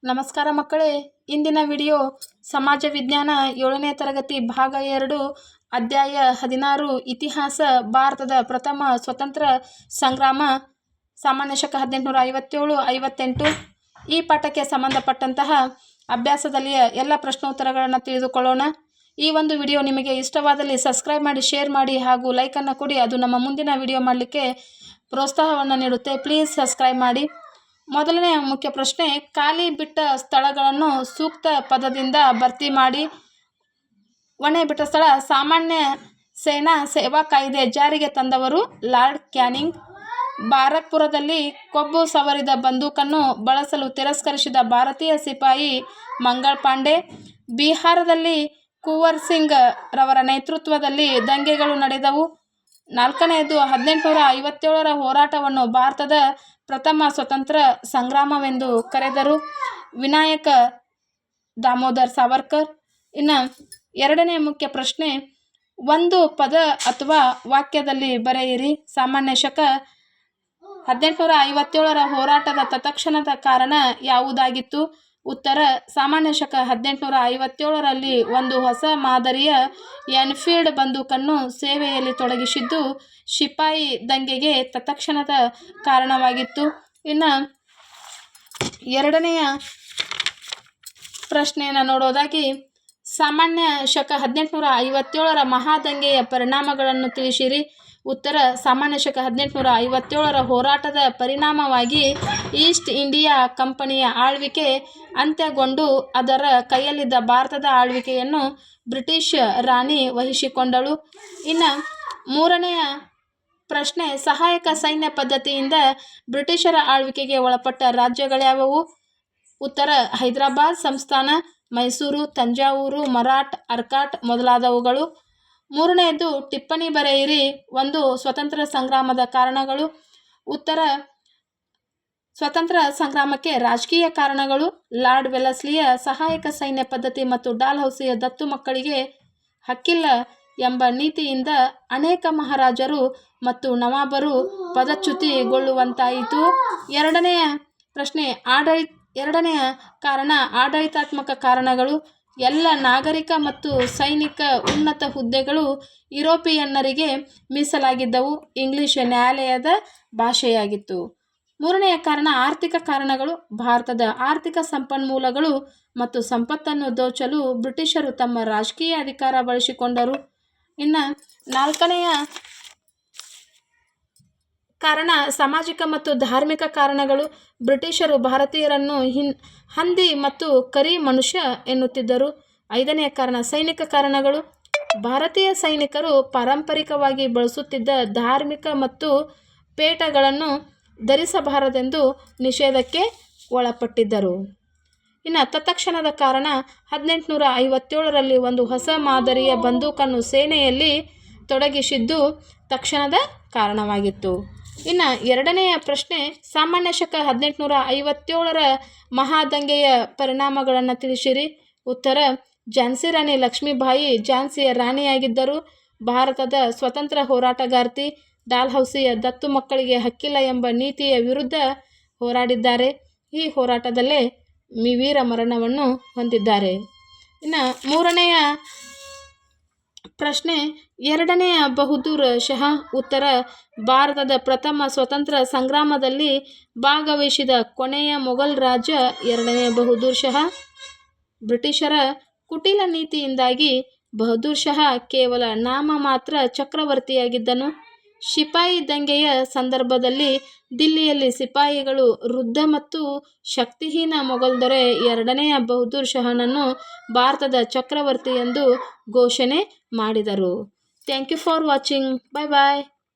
ನಮಸ್ಕಾರ ಮಕ್ಕಳೇ, ಇಂದಿನ ವಿಡಿಯೋ ಸಮಾಜ ವಿಜ್ಞಾನ 7ನೇ ತರಗತಿ ಭಾಗ 2 ಅಧ್ಯಾಯ 16 ಇತಿಹಾಸ ಭಾರತದ ಪ್ರಥಮ ಸ್ವತಂತ್ರ ಸಂಗ್ರಾಮ ಸಾಮಾನ್ಯ ಶಕ 1857-58 ಈ ಪಾಠಕ್ಕೆ ಸಂಬಂಧಪಟ್ಟಂತಹ ಅಭ್ಯಾಸದಲ್ಲಿಯ ಎಲ್ಲ ಪ್ರಶ್ನೋತ್ತರಗಳನ್ನು ತಿಳಿದುಕೊಳ್ಳೋಣ. ಈ ಒಂದು ವಿಡಿಯೋ ನಿಮಗೆ ಇಷ್ಟವಾದಲ್ಲಿ ಸಬ್ಸ್ಕ್ರೈಬ್ ಮಾಡಿ, ಶೇರ್ ಮಾಡಿ ಹಾಗೂ ಲೈಕನ್ನು ಕೊಡಿ. ಅದು ನಮ್ಮ ಮುಂದಿನ ವಿಡಿಯೋ ಮಾಡಲಿಕ್ಕೆ ಪ್ರೋತ್ಸಾಹವನ್ನು ನೀಡುತ್ತೆ. ಪ್ಲೀಸ್ ಸಬ್ಸ್ಕ್ರೈಬ್ ಮಾಡಿ. ಮೊದಲನೇ ಮುಖ್ಯ ಪ್ರಶ್ನೆ, ಖಾಲಿ ಬಿಟ್ಟ ಸ್ಥಳಗಳನ್ನು ಸೂಕ್ತ ಪದದಿಂದ ಭರ್ತಿ ಮಾಡಿ. ಒಣೆ ಬಿಟ್ಟ ಸ್ಥಳ, ಸಾಮಾನ್ಯ ಸೇನಾ ಸೇವಾ ಕಾಯ್ದೆ ಜಾರಿಗೆ ತಂದವರು ಲಾರ್ಡ್ ಕ್ಯಾನಿಂಗ್. ಬಾರಕ್ಪುರದಲ್ಲಿ ಕೊಬ್ಬು ಸವರಿದ ಬಂದೂಕನ್ನು ಬಳಸಲು ತಿರಸ್ಕರಿಸಿದ ಭಾರತೀಯ ಸಿಪಾಯಿ ಮಂಗಳ್ ಪಾಂಡೆ. ಬಿಹಾರದಲ್ಲಿ ಕುಂವರ್ ಸಿಂಗ್ ರವರ ನೇತೃತ್ವದಲ್ಲಿ ದಂಗೆಗಳು ನಡೆದವು. 4ನೇದು 1857 ಹೋರಾಟವನ್ನು ಭಾರತದ ಪ್ರಥಮ ಸ್ವತಂತ್ರ ಸಂಗ್ರಾಮವೆಂದು ಕರೆದರು ವಿನಾಯಕ ದಾಮೋದರ್ ಸಾವರ್ಕರ್. ಇನ್ನು ಎರಡನೇ ಮುಖ್ಯ ಪ್ರಶ್ನೆ, ಒಂದು ಪದ ಅಥವಾ ವಾಕ್ಯದಲ್ಲಿ ಬರೆಯಿರಿ. ಸಾಮಾನ್ಯ ಶಕ 1857 ಹೋರಾಟದ ತತ್ಕ್ಷಣದ ಕಾರಣ ಯಾವುದಾಗಿತ್ತು? ಉತ್ತರ, ಸಾಮಾನ್ಯ ಶಕ 1857ರಲ್ಲಿ ಒಂದು ಹೊಸ ಮಾದರಿಯ ಎನ್ಫೀಲ್ಡ್ ಬಂದೂಕನ್ನು ಸೇವೆಯಲ್ಲಿ ತೊಡಗಿಸಿದ್ದು ಸಿಪಾಯಿ ದಂಗೆಗೆ ತತ್ಕ್ಷಣದ ಕಾರಣವಾಗಿತ್ತು. ಇನ್ನು ಎರಡನೆಯ ಪ್ರಶ್ನೆಯನ್ನು ನೋಡೋದಾಗಿ, ಸಾಮಾನ್ಯ ಶಕ 1857 ಮಹಾದಂಗೆಯ ಪರಿಣಾಮಗಳನ್ನು ತಿಳಿಸಿರಿ. ಉತ್ತರ, ಸಾಮಾನ್ಯ ಶಕ 1857 ಹೋರಾಟದ ಪರಿಣಾಮವಾಗಿ ಈಸ್ಟ್ ಇಂಡಿಯಾ ಕಂಪನಿಯ ಆಳ್ವಿಕೆ ಅಂತ್ಯಗೊಂಡು ಅದರ ಕೈಯಲ್ಲಿದ್ದ ಭಾರತದ ಆಳ್ವಿಕೆಯನ್ನು ಬ್ರಿಟಿಷ್ ರಾಣಿ ವಹಿಸಿಕೊಂಡಳು. ಇನ್ನು ಮೂರನೆಯ ಪ್ರಶ್ನೆ, ಸಹಾಯಕ ಸೈನ್ಯ ಪದ್ಧತಿಯಿಂದ ಬ್ರಿಟಿಷರ ಆಳ್ವಿಕೆಗೆ ಒಳಪಟ್ಟ ರಾಜ್ಯಗಳ್ಯಾವುವು? ಉತ್ತರ, ಹೈದರಾಬಾದ್ ಸಂಸ್ಥಾನ, ಮೈಸೂರು, ತಂಜಾವೂರು, ಮರಾಠ್, ಅರ್ಕಾಟ್ ಮೊದಲಾದವುಗಳು. ಮೂರನೆಯದು ಟಿಪ್ಪಣಿ ಬರೆಯಿರಿ. ಒಂದು ಸ್ವತಂತ್ರ ಸಂಗ್ರಾಮದ ಕಾರಣಗಳು. ಉತ್ತರ, ಸ್ವತಂತ್ರ ಸಂಗ್ರಾಮಕ್ಕೆ ರಾಜಕೀಯ ಕಾರಣಗಳು. ಲಾರ್ಡ್ ವೆಲ್ಲೆಸ್ಲಿಯ ಸಹಾಯಕ ಸೈನ್ಯ ಪದ್ಧತಿ ಮತ್ತು ಡಾಲ್ಹೌಸಿಯ ದತ್ತು ಮಕ್ಕಳಿಗೆ ಹಕ್ಕಿಲ್ಲ ಎಂಬ ನೀತಿಯಿಂದ ಅನೇಕ ಮಹಾರಾಜರು ಮತ್ತು ನವಾಬರು ಪದಚ್ಯುತಿಗೊಳ್ಳುವಂತಾಯಿತು. ಎರಡನೆಯ ಪ್ರಶ್ನೆ, ಎರಡನೆಯ ಕಾರಣ ಆಡಳಿತಾತ್ಮಕ ಕಾರಣಗಳು. ಎಲ್ಲ ನಾಗರಿಕ ಮತ್ತು ಸೈನಿಕ ಉನ್ನತ ಹುದ್ದೆಗಳು ಯುರೋಪಿಯನ್ನರಿಗೆ ಮೀಸಲಾಗಿದ್ದವು. ಇಂಗ್ಲಿಷ್ ನ್ಯಾಯಾಲಯದ ಭಾಷೆಯಾಗಿತ್ತು. ಮೂರನೆಯ ಕಾರಣ ಆರ್ಥಿಕ ಕಾರಣಗಳು. ಭಾರತದ ಆರ್ಥಿಕ ಸಂಪನ್ಮೂಲಗಳು ಮತ್ತು ಸಂಪತ್ತನ್ನು ದೋಚಲು ಬ್ರಿಟಿಷರು ತಮ್ಮ ರಾಜಕೀಯ ಅಧಿಕಾರ ಬಳಸಿಕೊಂಡರು. ಇನ್ನು ನಾಲ್ಕನೆಯ ಕಾರಣ ಸಾಮಾಜಿಕ ಮತ್ತು ಧಾರ್ಮಿಕ ಕಾರಣಗಳು. ಬ್ರಿಟಿಷರು ಭಾರತೀಯರನ್ನು ಹಂದಿ ಮತ್ತು ಕರಿ ಮನುಷ್ಯ ಎನ್ನುತ್ತಿದ್ದರು. ಐದನೆಯ ಕಾರಣ ಸೈನಿಕ ಕಾರಣಗಳು. ಭಾರತೀಯ ಸೈನಿಕರು ಪಾರಂಪರಿಕವಾಗಿ ಬಳಸುತ್ತಿದ್ದ ಧಾರ್ಮಿಕ ಮತ್ತು ಪೇಟಗಳನ್ನು ಧರಿಸಬಾರದೆಂದು ನಿಷೇಧಕ್ಕೆ ಒಳಪಟ್ಟಿದ್ದರು. ಇನ್ನು ತತ್ಕ್ಷಣದ ಕಾರಣ, 1857ರಲ್ಲಿ ಒಂದು ಹೊಸ ಮಾದರಿಯ ಬಂದೂಕನ್ನು ಸೇನೆಯಲ್ಲಿ ತೊಡಗಿಸಿದ್ದು ತಕ್ಷಣದ ಕಾರಣವಾಗಿತ್ತು. ಇನ್ನು ಎರಡನೆಯ ಪ್ರಶ್ನೆ, ಸಾಮಾನ್ಯ ಶಕ 1857ರ ಮಹಾದಂಗೆಯ ಪರಿಣಾಮಗಳನ್ನು ತಿಳಿಸಿರಿ. ಉತ್ತರ, ಝಾನ್ಸಿ ರಾಣಿ ಲಕ್ಷ್ಮೀಬಾಯಿ ಝಾನ್ಸಿಯ ರಾಣಿಯಾಗಿದ್ದರು. ಭಾರತದ ಸ್ವತಂತ್ರ ಹೋರಾಟಗಾರ್ತಿ. ಡಾಲ್ಹೌಸಿಯ ದತ್ತು ಮಕ್ಕಳಿಗೆ ಹಕ್ಕಿಲ್ಲ ಎಂಬ ನೀತಿಯ ವಿರುದ್ಧ ಹೋರಾಡಿದ್ದಾರೆ. ಈ ಹೋರಾಟದಲ್ಲೇ ವೀರ ಮರಣವನ್ನು ಹೊಂದಿದ್ದಾರೆ. ಇನ್ನು ಮೂರನೆಯ ಪ್ರಶ್ನೆ, ಎರಡನೆಯ ಬಹದ್ದೂರ್ ಶಹ. ಉತ್ತರ, ಭಾರತದ ಪ್ರಥಮ ಸ್ವತಂತ್ರ ಸಂಗ್ರಾಮದಲ್ಲಿ ಭಾಗವಹಿಸಿದ ಕೊನೆಯ ಮೊಘಲ್ ರಾಜ ಎರಡನೇ ಬಹದ್ದೂರ್ ಶಹ. ಬ್ರಿಟಿಷರ ಕುಟಿಲ ನೀತಿಯಿಂದಾಗಿ ಬಹದ್ದೂರ್ ಶಹ ಕೇವಲ ನಾಮ ಮಾತ್ರ ಚಕ್ರವರ್ತಿಯಾಗಿದ್ದನು. ಸಿಪಾಯಿ ದಂಗೆಯ ಸಂದರ್ಭದಲ್ಲಿ ದಿಲ್ಲಿಯಲ್ಲಿ ಸಿಪಾಯಿಗಳು ವೃದ್ಧ ಮತ್ತು ಶಕ್ತಿಹೀನ ಮೊಘಲ್ ದೊರೆ ಎರಡನೆಯ ಬಹದ್ದೂರ್ ಶಹನನ್ನು ಭಾರತದ ಚಕ್ರವರ್ತಿ ಎಂದು ಘೋಷಣೆ ಮಾಡಿದರು. Thank you for watching. Bye bye.